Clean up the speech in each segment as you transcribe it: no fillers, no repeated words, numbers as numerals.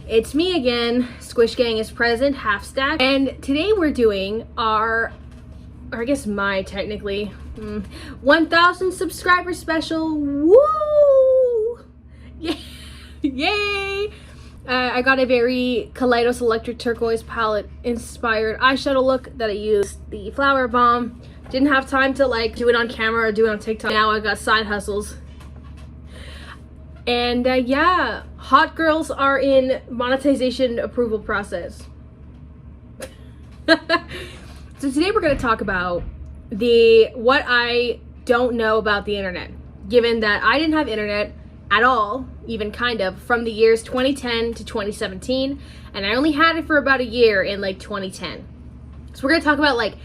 It's me again. Squish Gang is present, half stack. And today we're doing our, or I guess my technically, 1,000 subscriber special. Woo! Yeah. Yay! I got a very Kaleidos Electric Turquoise palette inspired eyeshadow look that I used the Flower Bomb. Didn't have time to like do it on camera or do it on TikTok. Now I got side hustles. And yeah, hot girls are in monetization approval process. So today we're going to talk about what I don't know about the internet, given that I didn't have internet at all, even kind of, from the years 2010 to 2017, and I only had it for about a year in like 2010. So we're going to talk about like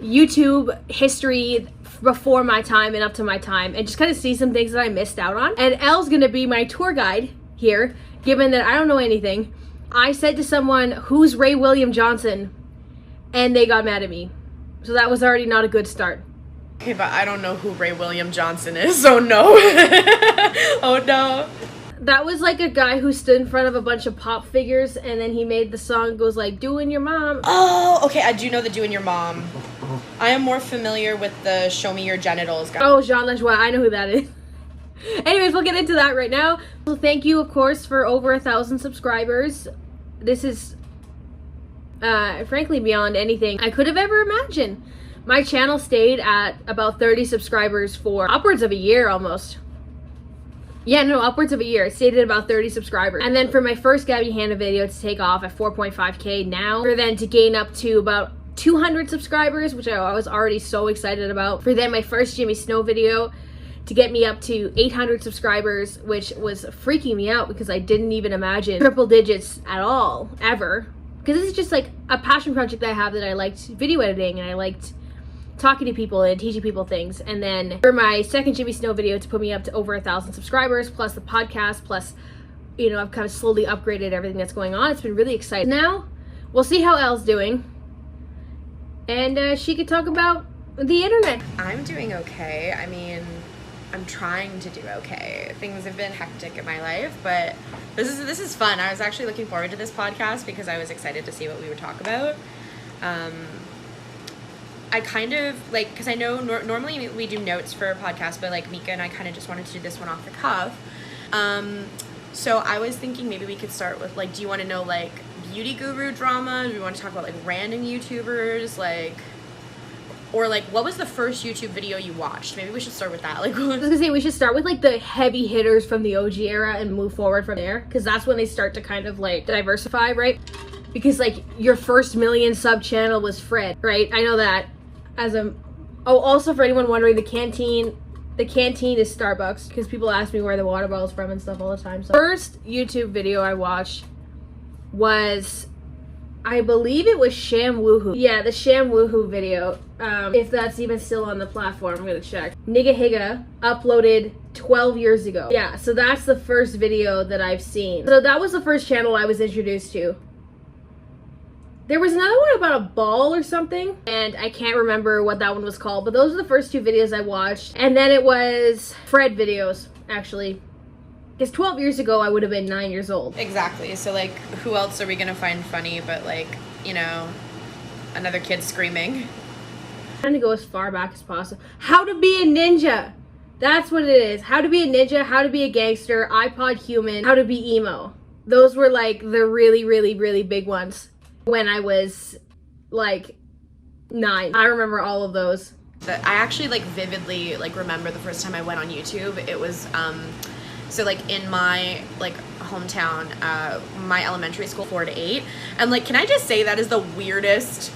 YouTube history before my time and up to my time, and just kind of see some things that I missed out on. And Elle's gonna be my tour guide here, given that I don't know anything. I said to someone, "Who's Ray William Johnson?" and they got mad at me. So that was already not a good start. Okay, but I don't know who Ray William Johnson is, so no. Oh no. That was like a guy who stood in front of a bunch of pop figures, and then he made the song goes like, "Doing Your Mom." Oh, okay, I do know the Doing Your Mom. I am more familiar with the Show Me Your Genitals guy. Oh, Jean Lash, I know who that is. Anyways, we'll get into that right now. So thank you, of course, for over 1,000 subscribers. This is, frankly, beyond anything I could have ever imagined. My channel stayed at about 30 subscribers for upwards of a year almost. Yeah, no, upwards of a year. It stayed at about 30 subscribers. And then for my first Gabby Hanna video to take off at 4.5K now, for then to gain up to about 200 subscribers, which I was already so excited about. For then my first Jimmy Snow video to get me up to 800 subscribers, which was freaking me out because I didn't even imagine triple digits at all, ever. Because this is just like a passion project that I have, that I liked video editing and I liked talking to people and teaching people things. And then for my second Jimmy Snow video to put me up to over 1,000 subscribers, plus the podcast, plus, you know, I've kind of slowly upgraded everything that's going on. It's been really exciting. Now, we'll see how Elle's doing. And she could talk about the internet. I'm doing okay. I mean, I'm trying to do okay. Things have been hectic in my life, but this is fun. I was actually looking forward to this podcast because I was excited to see what we would talk about. I kind of like, because I know normally we do notes for a podcast, but like Mika and I kind of just wanted to do this one off the cuff. So I was thinking maybe we could start with like, do you want to know like beauty guru drama? Do we want to talk about like random YouTubers, like, or like what was the first YouTube video you watched? Maybe we should start with that. Like, I was gonna say we should start with like the heavy hitters from the OG era and move forward from there, because that's when they start to kind of like diversify, right? Because like your first million sub channel was Fred, right? I know that. Also for anyone wondering, the canteen is Starbucks, because people ask me where the water bottle's from and stuff all the time. So first YouTube video I watched was, I believe it was Sham Woohoo. Yeah, the Sham Woohoo video. If that's even still on the platform, I'm gonna check. Nigga Higa uploaded 12 years ago. Yeah, so that's the first video that I've seen. So that was the first channel I was introduced to. There was another one about a ball or something, and I can't remember what that one was called, but those are the first two videos I watched. And then it was Fred videos, actually. Because 12 years ago, I would have been 9 years old. Exactly. So like, who else are we gonna find funny but like, you know, another kid screaming? I'm trying to go as far back as possible. How to be a ninja. That's what it is. How to be a ninja, how to be a gangster, iPod human, how to be emo. Those were like the really, really, really big ones when I was like 9. I remember all of those. I actually like vividly like remember the first time I went on YouTube. It was so like in my like hometown, my elementary school 4 to 8, and like, can I just say that is the weirdest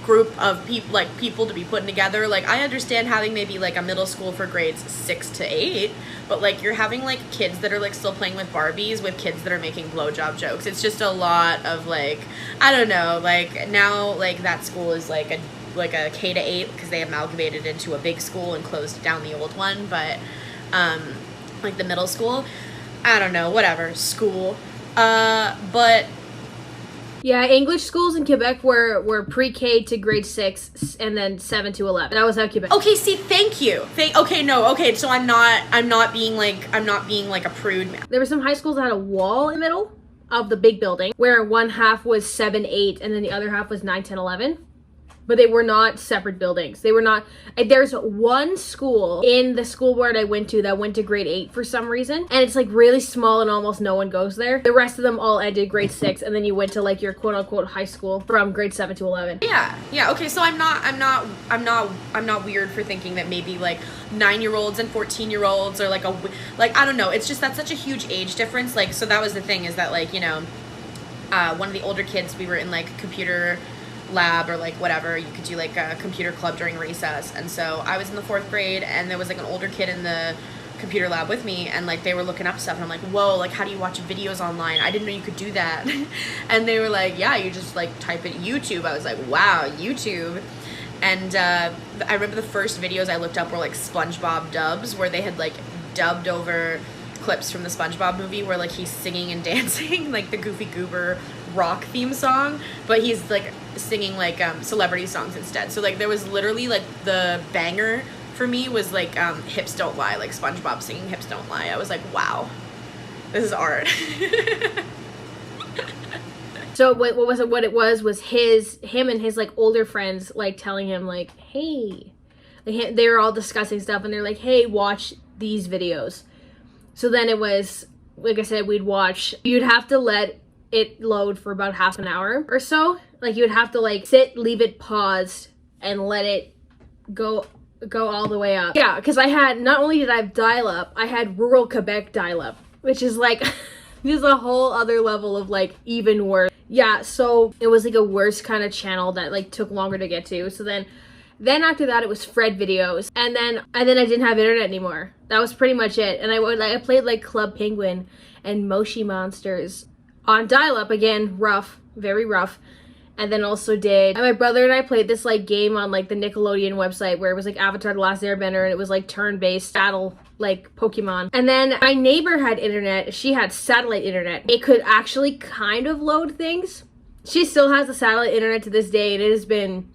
group of people to be putting together. Like, I understand having maybe like a middle school for grades 6 to 8, but like you're having like kids that are like still playing with Barbies with kids that are making blowjob jokes. It's just a lot of like, I don't know, like now like that school is like a K to 8 because they amalgamated into a big school and closed down the old one, but like the middle school, I don't know, whatever, school, but yeah, English schools in Quebec were pre-K to grade 6 and then 7 to 11. That was how Quebec. Okay, see, thank you. So I'm not being like a prude. There were some high schools that had a wall in the middle of the big building, where one half was 7, 8, and then the other half was 9, 10, 11. But they were not separate buildings. They were not. There's one school in the school board I went to that went to grade 8 for some reason, and it's like really small and almost no one goes there. The rest of them all ended grade 6, and then you went to like your quote unquote high school from grade 7 to 11. Yeah. Okay, so I'm not weird for thinking that maybe like 9-year-olds and 14-year-olds or like I don't know. It's just that's such a huge age difference. Like, so that was the thing, is that like, you know, one of the older kids, we were in like computer lab or like whatever, you could do like a computer club during recess, and so I was in the 4th grade and there was like an older kid in the computer lab with me, and like they were looking up stuff and I'm like, whoa, like how do you watch videos online? I didn't know you could do that. And they were like, yeah, you just like type it YouTube. I was like, wow, YouTube. And I remember the first videos I looked up were like SpongeBob dubs, where they had like dubbed over clips from the SpongeBob movie where like he's singing and dancing like the Goofy Goober rock theme song, but he's like singing like celebrity songs instead. So like there was literally like the banger for me was like Hips Don't Lie, like SpongeBob singing Hips Don't Lie. I was like, wow, this is art. So what it was him and his like older friends like telling him like, hey, like, they were all discussing stuff and they're like, hey, watch these videos. So then it was, like I said, you'd have to let it load for about half an hour or so. Like you would have to like sit, leave it paused, and let it go all the way up. Yeah, because not only did I have dial-up, I had rural Quebec dial-up, which is like just a whole other level of like even worse. Yeah, so it was like a worse kind of channel that like took longer to get to. So then after that it was Fred videos, and then I didn't have internet anymore. That was pretty much it. And I played like Club Penguin and Moshi Monsters on dial-up, again, rough, very rough. And then also and my brother and I played this like game on like the Nickelodeon website where it was like Avatar: The Last Airbender, and it was like turn-based battle like Pokemon. And then my neighbor had internet. She had satellite internet. It could actually kind of load things. She still has the satellite internet to this day, and it has been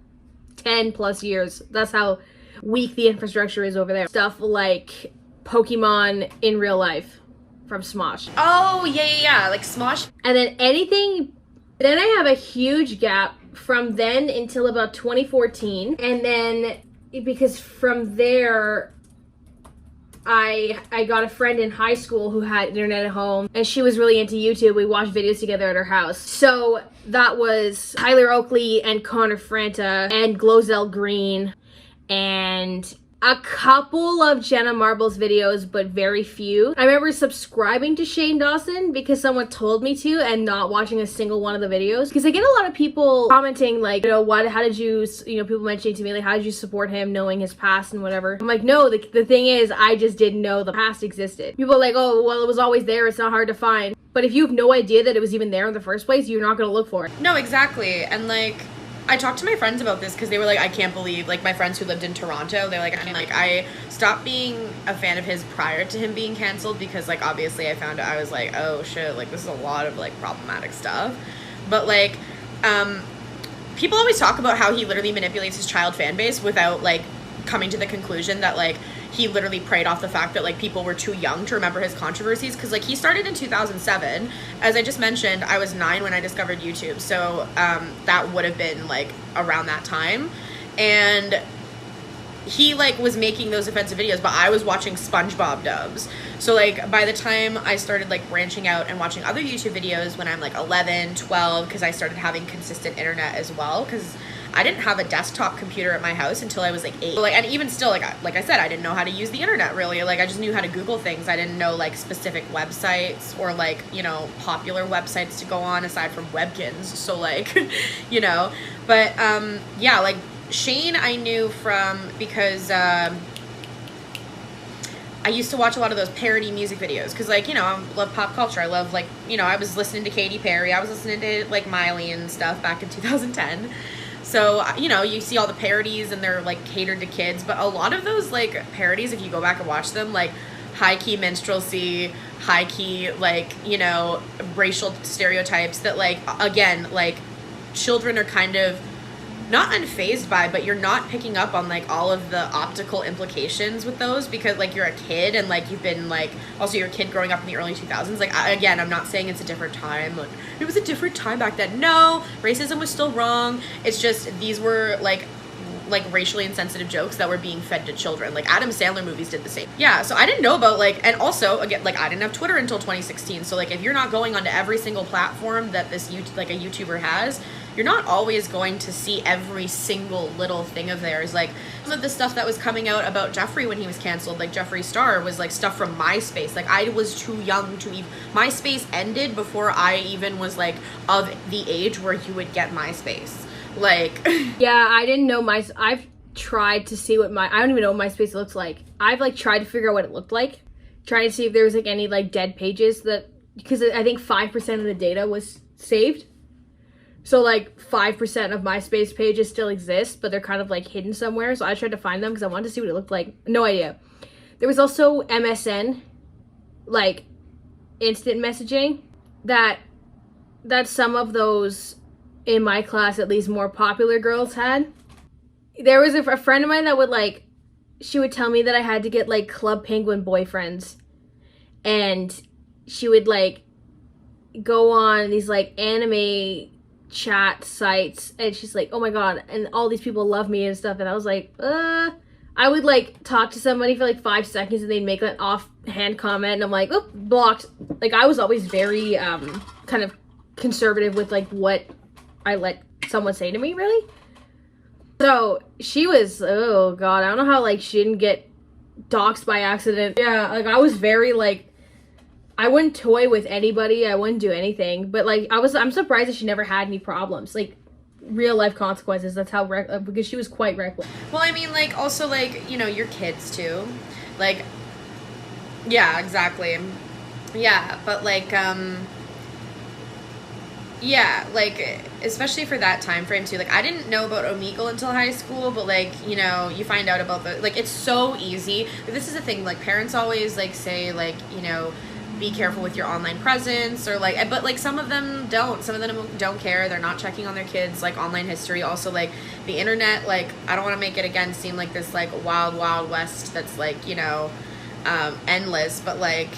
10 plus years. That's how weak the infrastructure is over there. Stuff like Pokemon in real life from Smosh. Oh, yeah, like Smosh. And then I have a huge gap from then until about 2014. And then, because from there, I got a friend in high school who had internet at home, and she was really into YouTube. We watched videos together at her house. So that was Tyler Oakley and Connor Franta and Glozell Green and a couple of Jenna Marbles videos, but very few. I remember subscribing to Shane Dawson because someone told me to, and not watching a single one of the videos. Because I get a lot of people commenting like, you know, how did you, people mentioning to me like, how did you support him knowing his past and whatever. I'm like, no, the thing is, I just didn't know the past existed. People are like, oh, well, it was always there, it's not hard to find. But if you have no idea that it was even there in the first place, you're not gonna look for it. No, exactly. And like, I talked to my friends about this because they were like, I can't believe, like my friends who lived in Toronto, they're like, I stopped being a fan of his prior to him being canceled because like obviously I was like, oh shit, like this is a lot of like problematic stuff. But like, people always talk about how he literally manipulates his child fan base without like coming to the conclusion that like he literally preyed off the fact that like people were too young to remember his controversies, because like he started in 2007. As I just mentioned, I was 9 when I discovered YouTube, so that would have been like around that time, and he like was making those offensive videos, but I was watching SpongeBob dubs. So like by the time I started like branching out and watching other YouTube videos when I'm like 11, 12, because I started having consistent internet as well, because I didn't have a desktop computer at my house until I was like 8. Like, and even still, like I said, I didn't know how to use the internet really. Like I just knew how to Google things. I didn't know like specific websites or like, you know, popular websites to go on aside from Webkins. So like, you know, but yeah, like Shane I knew from because I used to watch a lot of those parody music videos because, like, you know, I love pop culture. I love, like, you know, I was listening to Katy Perry. I was listening to, like, Miley and stuff back in 2010. So, you know, you see all the parodies and they're, like, catered to kids. But a lot of those, like, parodies, if you go back and watch them, like, high-key minstrelsy, high-key, like, you know, racial stereotypes that, like, again, like, children are kind of not unfazed by, but you're not picking up on like all of the optical implications with those, because like you're a kid and like you've been like, also you're a kid growing up in the early 2000s. Like again, I'm not saying it's a different time, like it was a different time back then. No, racism was still wrong. It's just these were like racially insensitive jokes that were being fed to children. Like Adam Sandler movies did the same. Yeah, so I didn't know about like, and also again, like I didn't have Twitter until 2016. So like if you're not going onto every single platform that this like a YouTuber has, you're not always going to see every single little thing of theirs. Like some of the stuff that was coming out about Jeffree when he was canceled, like Jeffree Star, was like stuff from MySpace. Like I was too young to even, MySpace ended before I even was like of the age where you would get MySpace. Like yeah, I didn't know I've tried to see what I don't even know what MySpace looks like. I've like tried to figure out what it looked like, trying to see if there was like any like dead pages, that because I think 5% of the data was saved. So like 5% of MySpace pages still exist, but they're kind of like hidden somewhere. So I tried to find them because I wanted to see what it looked like. No idea. There was also MSN, like instant messaging, that some of those in my class, at least more popular girls had. There was a friend of mine that would like, she would tell me that I had to get like Club Penguin boyfriends, and she would like go on these like anime chat sites, and she's like, oh my god, and all these people love me and stuff, and I was like, I would like talk to somebody for like 5 seconds and they'd make an offhand comment and I'm like, oh, blocked. Like I was always very kind of conservative with like what I let someone say to me, really. So she was, oh god, I don't know how like she didn't get doxxed by accident. Yeah, like I was very like, I wouldn't toy with anybody, I wouldn't do anything, but like I'm surprised that she never had any problems, like real life consequences. That's how because she was quite reckless. Well, I mean, like also like, you know, your kids too, like, yeah, exactly, yeah, but like yeah, like especially for that time frame too. Like I didn't know about Omegle until high school, but like, you know, you find out about the, like it's so easy. But this is the thing, like parents always like say like, you know, be careful with your online presence, or like, but like some of them don't. Some of them don't care. They're not checking on their kids like online history. Also like the internet, like I don't want to make it again seem like this like wild west that's like, you know, endless, but like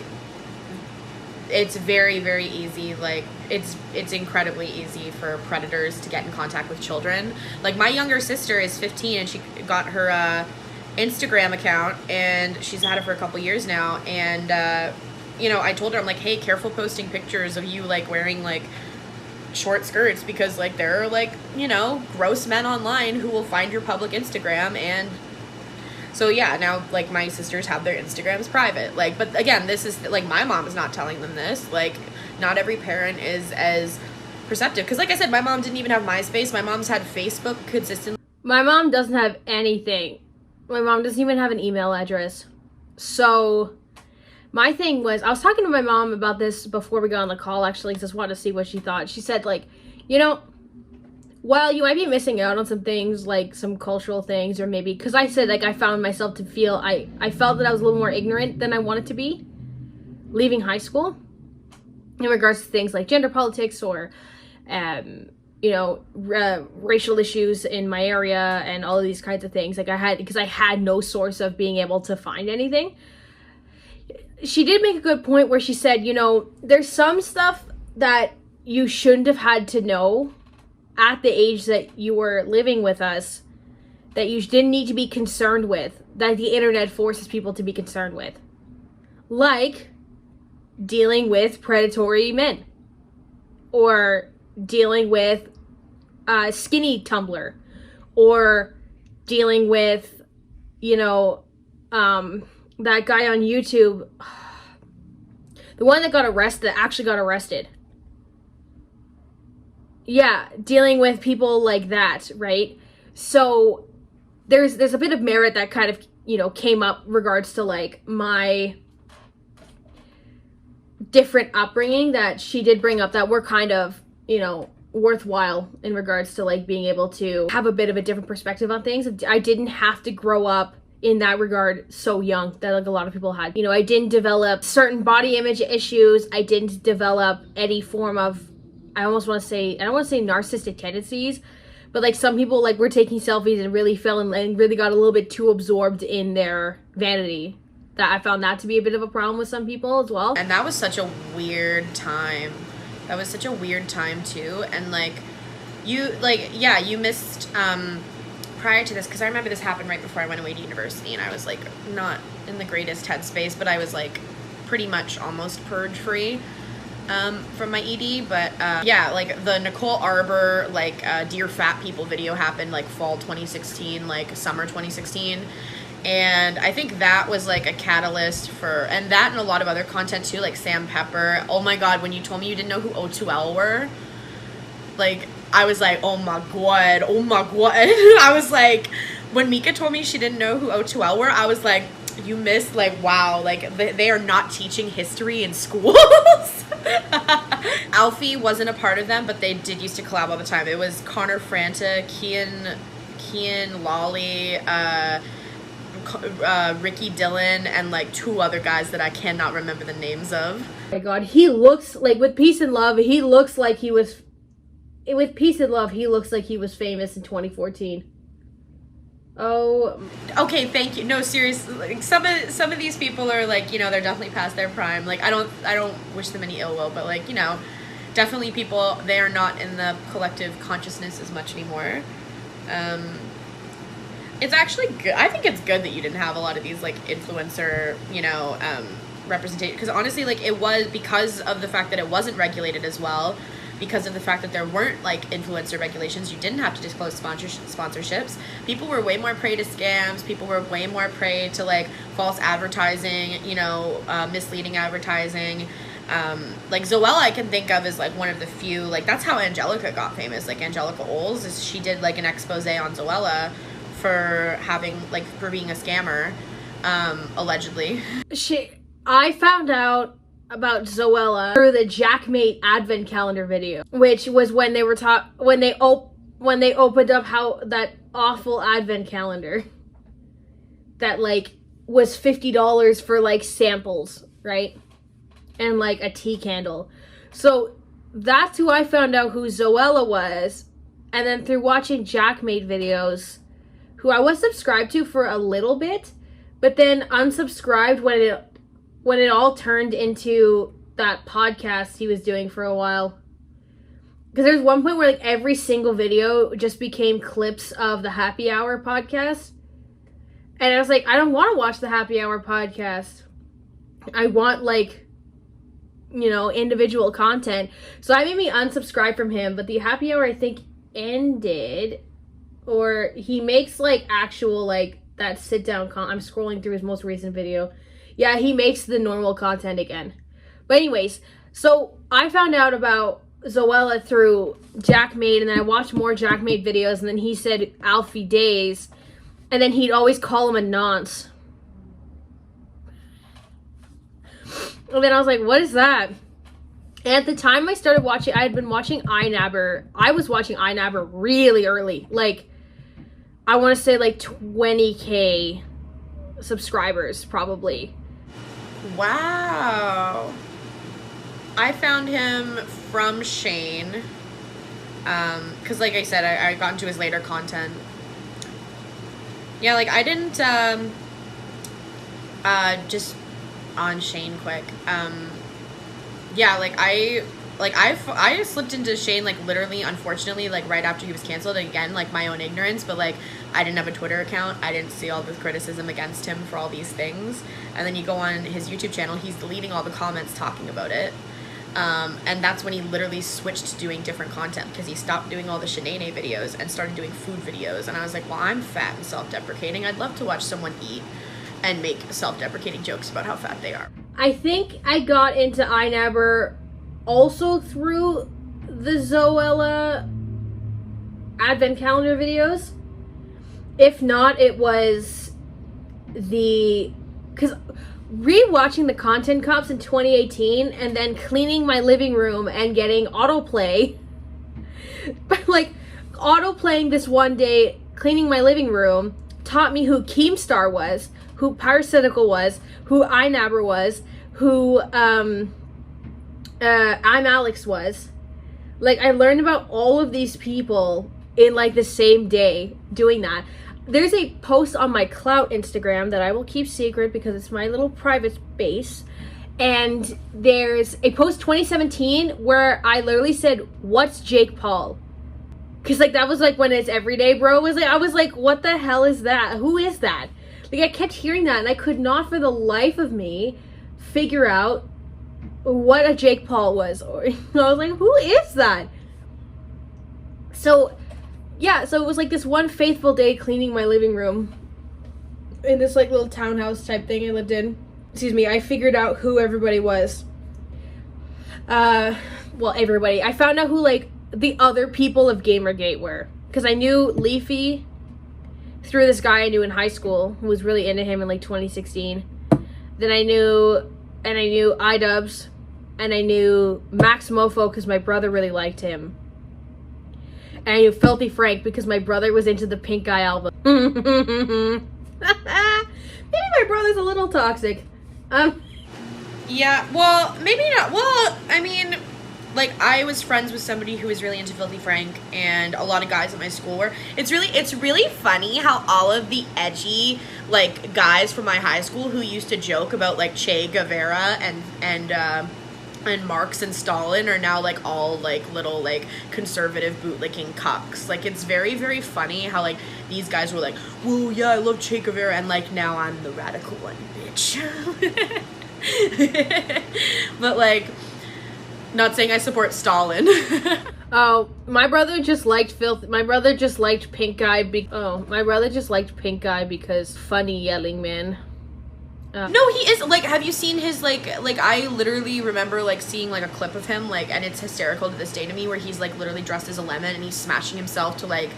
it's very, very easy. Like it's incredibly easy for predators to get in contact with children. Like my younger sister is 15 and she got her Instagram account, and she's had it for a couple years now, and you know, I told her, I'm like, hey, careful posting pictures of you like wearing like short skirts, because like there are like, you know, gross men online who will find your public Instagram. And so yeah, now like my sisters have their Instagrams private, like, but again, this is like my mom is not telling them this. Like not every parent is as perceptive, because like I said, my mom didn't even have MySpace. My mom's had Facebook consistently. My mom doesn't have anything. My mom doesn't even have an email address. So my thing was, I was talking to my mom about this before we got on the call, actually, because I just wanted to see what she thought. She said, like, you know, while you might be missing out on some things, like some cultural things, or maybe, because I said, like, I found myself to feel, I felt that I was a little more ignorant than I wanted to be leaving high school in regards to things like gender politics or, you know, racial issues in my area and all of these kinds of things. Like because I had no source of being able to find anything. She did make a good point where she said, you know, there's some stuff that you shouldn't have had to know at the age that you were living with us, that you didn't need to be concerned with, that the internet forces people to be concerned with. Like dealing with predatory men, or dealing with skinny Tumblr, or dealing with, you know, that guy on YouTube, the one that actually got arrested. Yeah, dealing with people like that, right? So there's a bit of merit that kind of, you know, came up regards to like my different upbringing that she did bring up that were kind of, you know, worthwhile in regards to like being able to have a bit of a different perspective on things. I didn't have to grow up in that regard so young that like a lot of people had. You know, I didn't develop certain body image issues. I didn't develop any form of, I don't want to say narcissistic tendencies, But like some people like were taking selfies and really fell and really got a little bit too absorbed in their vanity. That I found that to be a bit of a problem with some people as well. And that was such a weird time. That was such a weird time too. And like you missed prior to this, because I remember this happened right before I went away to university, and I was like not in the greatest headspace, but I was like pretty much almost purge free from my ED. But yeah, like the Nicole Arbor like Dear Fat People video happened like fall 2016, like summer 2016. And I think that was like a catalyst for, and that and a lot of other content too, like Sam Pepper. Oh my god, when you told me you didn't know who O2L were, like I was like, oh my god. I was like, when Mika told me she didn't know who O2L were, I was like, you missed, like, wow, like they are not teaching history in schools. Alfie wasn't a part of them, but they did used to collab all the time. It was Connor Franta, Kian Lawley, Ricky Dillon, and like 2 other guys that I cannot remember the names of. Oh my god, he looks like with Peace and Love, he looks like he was with Peace and Love, he looks like he was famous in 2014. Oh, okay, thank you. No, seriously, like some of these people are like, you know, they're definitely past their prime. Like I don't wish them any ill will, but like, you know, definitely people, they are not in the collective consciousness as much anymore. It's actually good. I think it's good that you didn't have a lot of these like influencer, you know, representation, because honestly, like it was because of the fact that it wasn't regulated as well, because of the fact that there weren't like influencer regulations. You didn't have to disclose sponsorships. People were way more prey to scams. People were way more prey to like false advertising, you know, misleading advertising. Like Zoella I can think of as like one of the few, like that's how Angelica got famous. Like Angelica Oles, is she did like an expose on Zoella for having like for being a scammer, allegedly. I found out about Zoella through the Jackmate Advent Calendar video, which was when they were when they opened up how that awful Advent calendar that like was $50 for like samples, right? And like a tea candle. So that's who I found out who Zoella was, and then through watching Jackmate videos, who I was subscribed to for a little bit, but then unsubscribed when it all turned into that podcast he was doing for a while. Because there's one point where like every single video just became clips of the Happy Hour podcast. And I was like, I don't want to watch the Happy Hour podcast. I want like, you know, individual content. So that made me unsubscribe from him. But the Happy Hour I think ended, or he makes like actual like that sit down I'm scrolling through his most recent video. Yeah, he makes the normal content again. But anyways, so I found out about Zoella through Jackmate, and then I watched more Jackmate videos, and then he said Alfie Days, and then he'd always call him a nonce. And then I was like, what is that? And at the time I started watching, I had been watching iNabber. I was watching iNabber really early. Like, I want to say like 20K subscribers, probably. Wow. I found him from Shane. Because like I said, I got into his later content. Yeah, like I didn't, just on Shane quick. Yeah, like I slipped into Shane like literally, unfortunately, like right after he was canceled. Again, like my own ignorance, but like I didn't have a Twitter account. I didn't see all the criticism against him for all these things. And then you go on his YouTube channel, he's deleting all the comments talking about it. And that's when he literally switched to doing different content, because he stopped doing all the Shanae videos and started doing food videos. And I was like, well, I'm fat and self-deprecating. I'd love to watch someone eat and make self-deprecating jokes about how fat they are. I think I got into iNabber also through the Zoella Advent Calendar videos. If not, it was because rewatching the Content Cops in 2018 and then cleaning my living room and getting autoplay. But like autoplaying this one day, cleaning my living room, taught me who Keemstar was, who Parasitical was, who iNabber was, who I'm Alex was. Like, I learned about all of these people in like the same day doing that. There's a post on my Clout Instagram that I will keep secret because it's my little private space. And there's a post 2017 where I literally said, "What's Jake Paul?" Because like that was like when it's everyday bro was like, I was like, what the hell is that? Who is that? Like I kept hearing that and I could not for the life of me figure out what a Jake Paul was. Or I was like, who is that? So yeah, so it was like this one faithful day cleaning my living room in this like little townhouse type thing I lived in. Excuse me, I figured out who everybody was. Well, everybody. I found out who like the other people of Gamergate were. Because I knew Leafy through this guy I knew in high school who was really into him in like 2016. Then I knew iDubbbz, and I knew Max Mofo because my brother really liked him. And I knew Filthy Frank because my brother was into the Pink Guy album. Maybe my brother's a little toxic. Yeah, well, maybe not. Well, I mean, like, I was friends with somebody who was really into Filthy Frank, and a lot of guys at my school were. It's really funny how all of the edgy, like, guys from my high school who used to joke about, like, Che Guevara and Marx and Stalin are now, like, all, like, little, like, conservative bootlicking cucks. Like, it's very, very funny how, like, these guys were like, whoa, yeah, I love Che Guevara, and, like, now I'm the radical one, bitch. But, like, not saying I support Stalin. Oh, my brother just liked my brother just liked Pink Guy my brother just liked Pink Guy because funny yelling man. No, he is, like, have you seen his, like, I literally remember, like, seeing, like, a clip of him, like, and it's hysterical to this day to me, where he's, like, literally dressed as a lemon, and he's smashing himself to, like,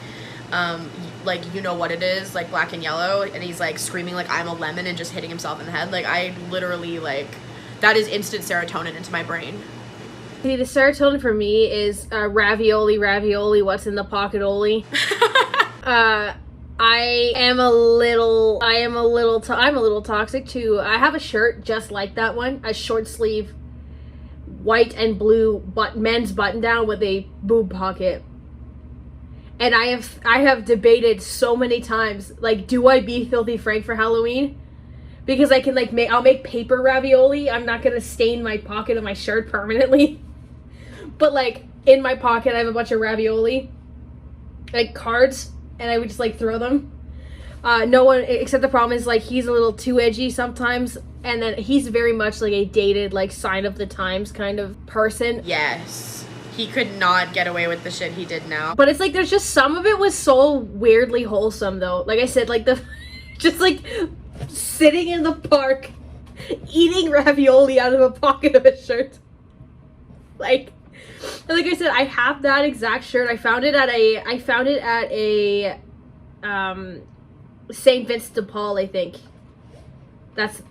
you know what it is, like, Black and Yellow, and he's, like, screaming, like, I'm a lemon, and just hitting himself in the head. Like, I literally, like, that is instant serotonin into my brain. See, the serotonin for me is ravioli, what's in the pocket-oli. I'm a little toxic too. I have a shirt just like that one, a short sleeve, white and blue men's button down with a boob pocket. And I have debated so many times, like, do I be Filthy Frank for Halloween? Because I can, like, I'll make paper ravioli. I'm not gonna stain my pocket of my shirt permanently. But, like, in my pocket I have a bunch of ravioli, like cards, and I would just, like, throw them. No one, except the problem is, like, he's a little too edgy sometimes, and then he's very much, like, a dated, like, sign of the times kind of person. Yes. He could not get away with the shit he did now. But it's, like, there's just some of it was so weirdly wholesome, though. Like I said, like, just, like, sitting in the park, eating ravioli out of a pocket of a shirt. Like I said, I have that exact shirt. I found it at a St. Vincent de Paul, I think. That's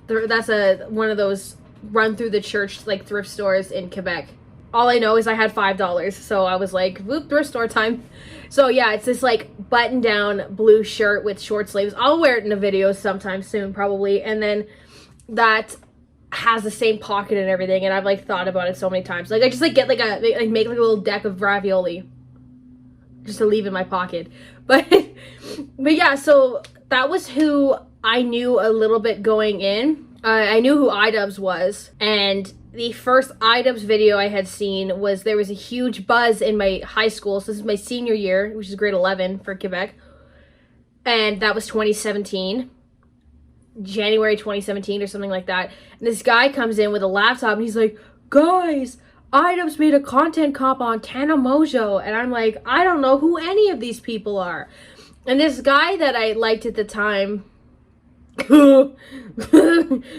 one of those run through the church, like, thrift stores in Quebec. All I know is I had $5, so I was like, whoop, thrift store time. So yeah, it's this, like, button down blue shirt with short sleeves. I'll wear it in a video sometime soon, probably. And then that has the same pocket and everything, and I've, like, thought about it so many times. Like, I just, like, get, like, make, like, a little deck of ravioli just to leave in my pocket. But yeah, so that was who I knew a little bit going in. I knew who iDubbbz was, and the first iDubbbz video I had seen was, there was a huge buzz in my high school. So this is my senior year, which is grade 11 for Quebec. And that was 2017. January 2017 or something like that. And this guy comes in with a laptop and he's like, guys, iDubbbz made a content comp on Tana Mojo. And I'm like, I don't know who any of these people are. And this guy that I liked at the time,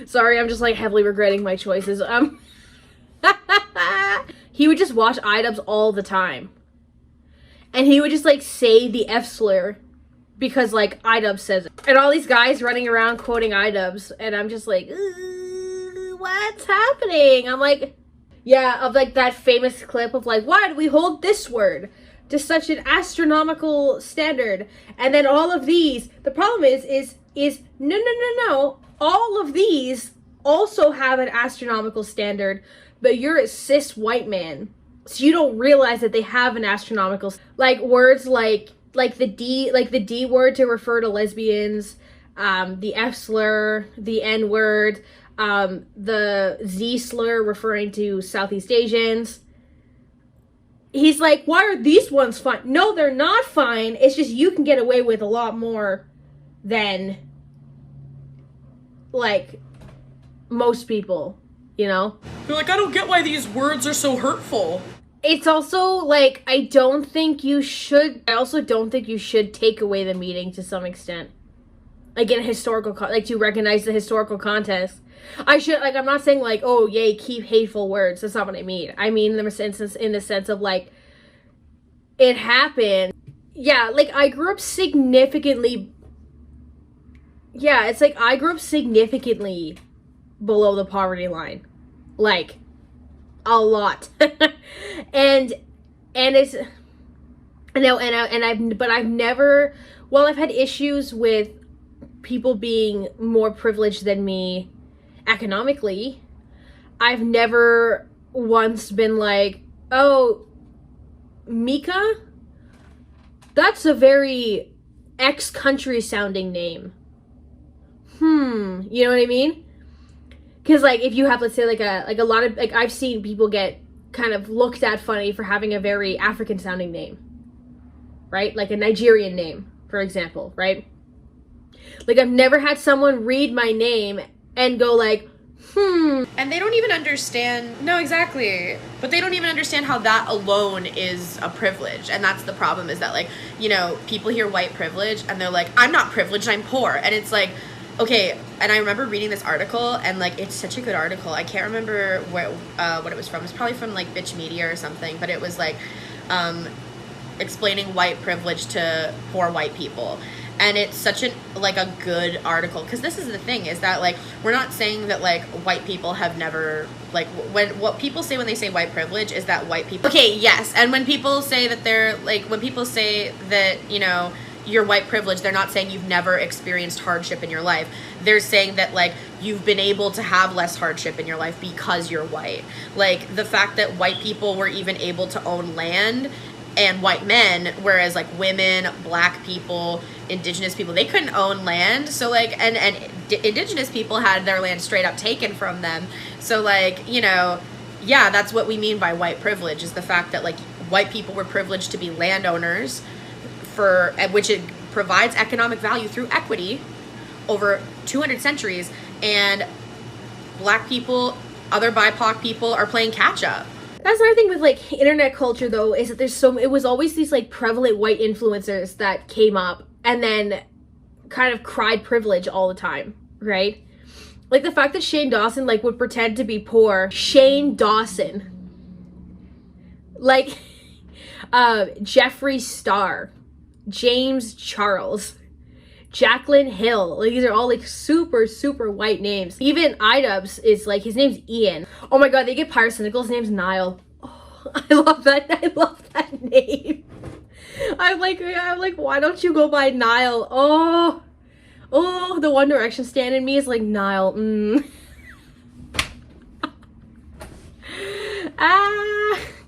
sorry, I'm just, like, heavily regretting my choices. He would just watch iDubbbz all the time. And he would just, like, say the F slur because, like, iDubbbz says it. And all these guys running around quoting iDubbbz, and I'm just like, what's happening? I'm like, yeah, of, like, that famous clip of, like, why do we hold this word to such an astronomical standard? And then all of these, the problem is no, all of these also have an astronomical standard, but you're a cis white man, so you don't realize that they have an astronomical, like, words like like the D word to refer to lesbians, the F slur, the N word, the Z slur referring to Southeast Asians. He's like, why are these ones fine? No, they're not fine. It's just you can get away with a lot more than, like, most people, you know? They're like, I don't get why these words are so hurtful. It's also, like, I also don't think you should take away the meaning to some extent. Like, in a historical, like, to recognize the historical context. I'm not saying, like, oh, yay, keep hateful words. That's not what I mean. I mean, in the sense of, like, it happened. Yeah, like, I grew up significantly below the poverty line. Like, a lot. and it's, I've never, well, I've had issues with people being more privileged than me economically. I've never once been like, oh, Mika? That's a very ex-country sounding name. You know what I mean? Because, like, if you have, let's say, like a lot of, like, I've seen people get kind of looked at funny for having a very African sounding name, right? Like a Nigerian name, for example, right? Like, I've never had someone read my name and go like, And they don't even understand, no, exactly. But they don't even understand how that alone is a privilege. And that's the problem, is that, like, you know, people hear white privilege and they're like, I'm not privileged, I'm poor. And it's like, okay, and I remember reading this article, and, like, it's such a good article. I can't remember what it was from. It's probably from, like, Bitch Media or something. But it was, like, explaining white privilege to poor white people. And it's such a good article, because this is the thing, is that, like, we're not saying that, like, white people have never, like, what people say when they say white privilege is that white people, okay, yes, and when people say that they're, like, when people say that, you know, you're white privilege, they're not saying you've never experienced hardship in your life. They're saying that, like, you've been able to have less hardship in your life because you're white. Like, the fact that white people were even able to own land, and white men, whereas, like, women, black people, indigenous people, they couldn't own land. So, like, and indigenous people had their land straight up taken from them. So, like, you know, yeah, that's what we mean by white privilege, is the fact that, like, white people were privileged to be landowners, for which it provides economic value through equity over 200 centuries, and black people, other BIPOC people are playing catch up. That's another thing with, like, internet culture, though, is that it was always these, like, prevalent white influencers that came up and then kind of cried privilege all the time, right? Like, the fact that Shane Dawson, like, would pretend to be poor. Shane Dawson. Like, Jeffree Star, James Charles, Jaclyn Hill. Like, these are all, like, super, super white names. Even Idubbbz is, like, his name's Ian. Oh my god, they get Pyrocynical's name's Niall. Oh, I love that name. I'm like, why don't you go by Niall? Oh, the One Direction stan in me is like, Niall,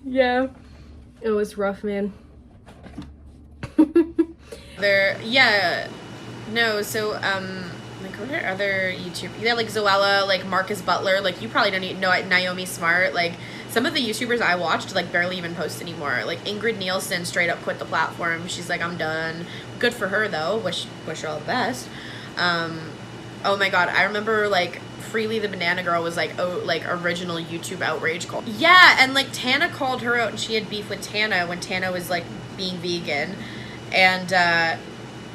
yeah. It was rough, man. Like, what are other YouTube, yeah, like Zoella, like Marcus Butler, like, you probably don't even know Naomi Smart, like, some of the YouTubers I watched, like, barely even post anymore. Like, Ingrid Nielsen straight up quit the platform. She's like, I'm done. Good for her, though. Wish her all the best. Oh my god, I remember, like, Freely the Banana Girl was, like, original YouTube outrage call. Yeah, and, like, Tana called her out, and she had beef with Tana when Tana was, like, being vegan. And,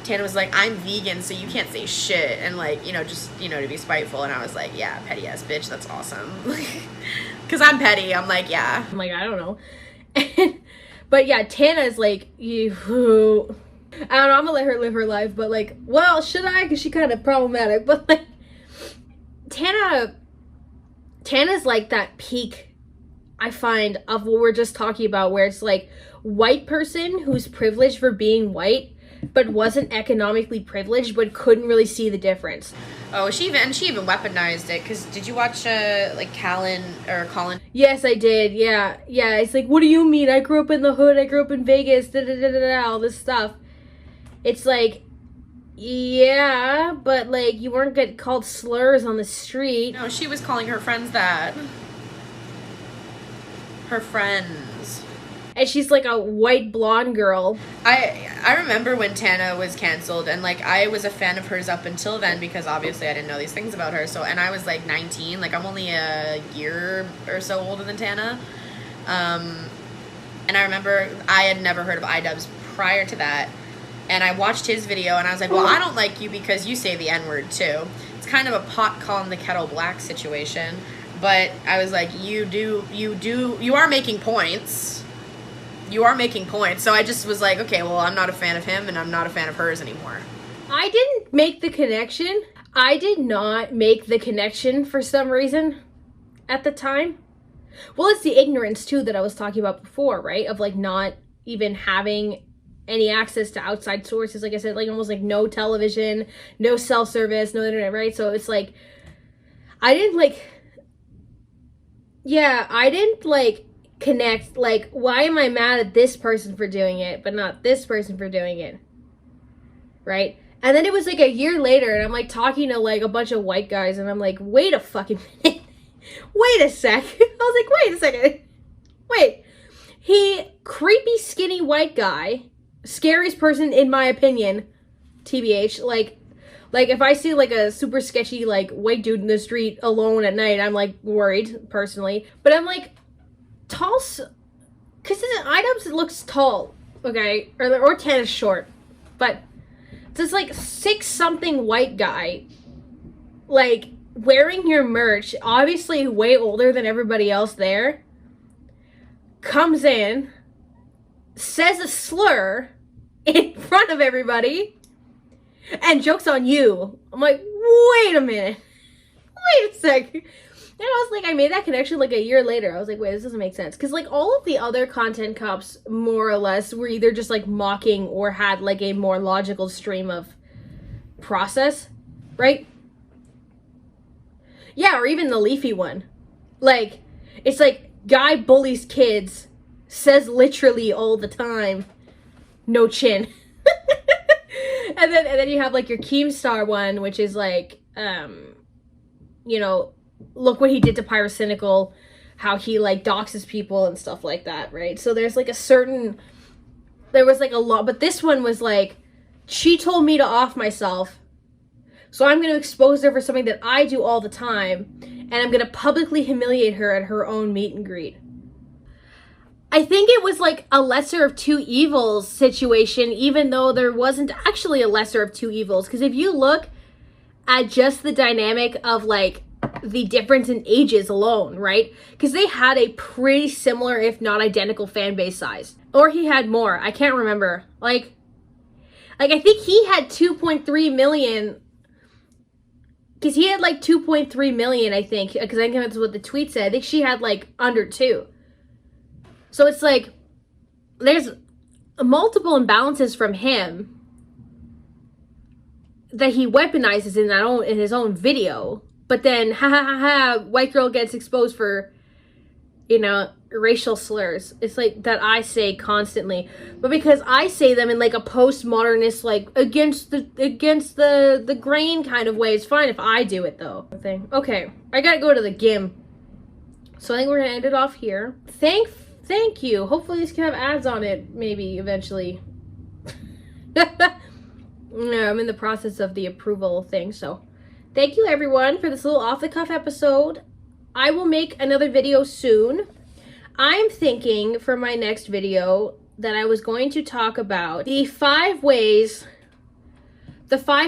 Tana was like, I'm vegan, so you can't say shit, and, like, you know, just, you know, to be spiteful. And I was like, yeah, petty ass bitch, that's awesome. Because I'm petty. I'm like, yeah. I'm like, I don't know. But yeah, Tana's like, I don't know, I'm gonna let her live her life, but, like, well, should I? Because she's kind of problematic. But, like, Tana's like that peak, I find, of what we're just talking about, where it's like, white person who's privileged for being white, but wasn't economically privileged, but couldn't really see the difference. Oh, she even weaponized it, because did you watch, like, Colin? Yes, I did, yeah, it's like, what do you mean, I grew up in the hood, I grew up in Vegas, all this stuff, It's like, yeah, but like you weren't getting called slurs on the street. No, she was calling her friends that. Her friends. And she's like a white blonde girl. I remember when Tana was canceled, and like I was a fan of hers up until then because obviously I didn't know these things about her. So, and I was like 19, like I'm only a year or so older than Tana. And I remember I had never heard of iDubbbz prior to that. And I watched his video and I was like, well, I don't like you because you say the N-word too. It's kind of a pot calling the kettle black situation. But I was like, you are making points. You are making points. So I just was like, okay, well, I'm not a fan of him and I'm not a fan of hers anymore. I didn't make the connection. I did not make the connection for some reason at the time. Well, it's the ignorance too that I was talking about before, right? Of like not even having any access to outside sources. Like I said, like almost like no television, no cell service, no internet, right? So it's like, I didn't connect, like, why am I mad at this person for doing it, but not this person for doing it, right? And then it was like a year later, and I'm like talking to like a bunch of white guys, and I'm like, wait a fucking minute. Wait a sec. I was like, wait a second. Wait. Creepy, skinny white guy, scariest person in my opinion, TBH, like if I see like a super sketchy like white dude in the street alone at night, I'm like worried personally. But I'm like, tall, because iDubbbz looks tall, okay, or 10 is short, but this like 6-something white guy, like wearing your merch, obviously way older than everybody else there, comes in, says a slur in front of everybody, and jokes on you. I'm like, wait a minute. Wait a sec. And I was like, I made that connection like a year later. I was like, wait, this doesn't make sense. Because like all of the other content cops, more or less, were either just like mocking or had like a more logical stream of process, right? Yeah, or even the Leafy one. Like, it's like, guy bullies kids, says literally all the time, no chin. and then you have like your Keemstar one, which is like, you know, look what he did to Pyrocynical, how he like doxes people and stuff like that, right? So there's like there was like a lot, but this one was like, she told me to off myself, so I'm going to expose her for something that I do all the time, and I'm going to publicly humiliate her at her own meet and greet. I think it was like a lesser of two evils situation, even though there wasn't actually a lesser of two evils. Because if you look at just the dynamic of like the difference in ages alone, right? Because they had a pretty similar, if not identical, fan base size. Or he had more. I can't remember. Like I think he had 2.3 million. Because he had like 2.3 million, I think. Because I think that's what the tweet said. I think she had like under 2. So it's like, there's multiple imbalances from him that he weaponizes in his own video. But then, white girl gets exposed for, you know, racial slurs. It's like that I say constantly. But because I say them in like a postmodernist, like against the grain kind of way, it's fine if I do it though. Okay, I gotta go to the gym. So I think we're gonna end it off here. Thank you. Hopefully this can have ads on it, maybe, eventually. No, I'm in the process of the approval thing, so. Thank you, everyone, for this little off-the-cuff episode. I will make another video soon. I'm thinking for my next video that I was going to talk about the 5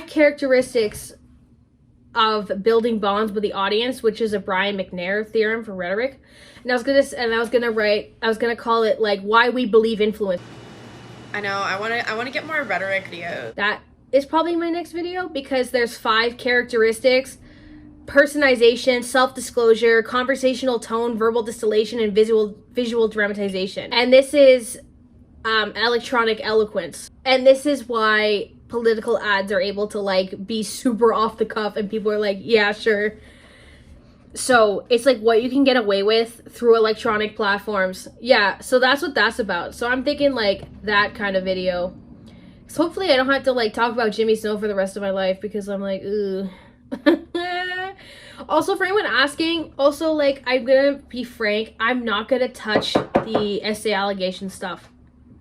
characteristics of building bonds with the audience, which is a Brian McNair theorem from Rhetoric. And I was gonna call it like why we believe influence. I know, I wanna get more Rhetoric videos. That is probably my next video because there's 5 characteristics: personalization, self-disclosure, conversational tone, verbal distillation, and visual dramatization. And this is electronic eloquence. And this is why political ads are able to like be super off the cuff and people are like, yeah, sure. So it's like what you can get away with through electronic platforms. Yeah, so that's what that's about. So I'm thinking like that kind of video. So hopefully I don't have to like talk about Jimmy Snow for the rest of my life because I'm like, ooh. Also, for anyone asking, also like I'm gonna be frank, I'm not gonna touch the SA allegation stuff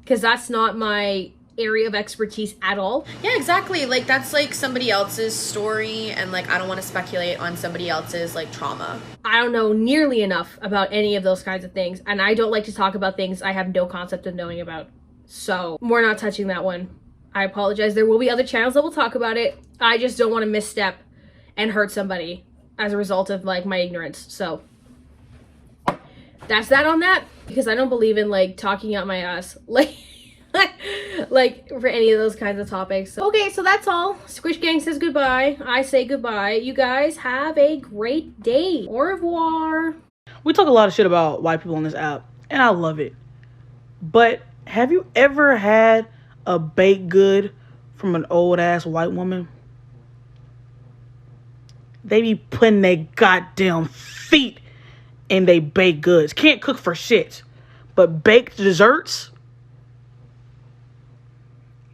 because that's not my area of expertise at all. Yeah, exactly. Like that's like somebody else's story, and like I don't want to speculate on somebody else's like trauma. I don't know nearly enough about any of those kinds of things, and I don't like to talk about things I have no concept of knowing about. So we're not touching that one. I apologize. There will be other channels that will talk about it. I just don't want to misstep and hurt somebody as a result of like my ignorance. So that's that on that, because I don't believe in like talking out my ass like like for any of those kinds of topics. So, okay, so that's all. Squish Gang says goodbye. I say goodbye. You guys have a great day. Au revoir. We talk a lot of shit about white people on this app, and I love it. But have you ever had a baked good from an old ass white woman? They be putting their goddamn feet in they baked goods. Can't cook for shit. But baked desserts,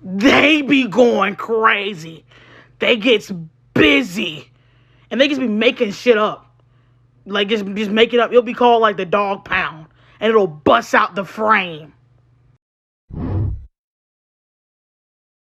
they be going crazy. They gets busy. And they just be making shit up. Like just make it up. It'll be called like the dog pound. And it'll bust out the frame.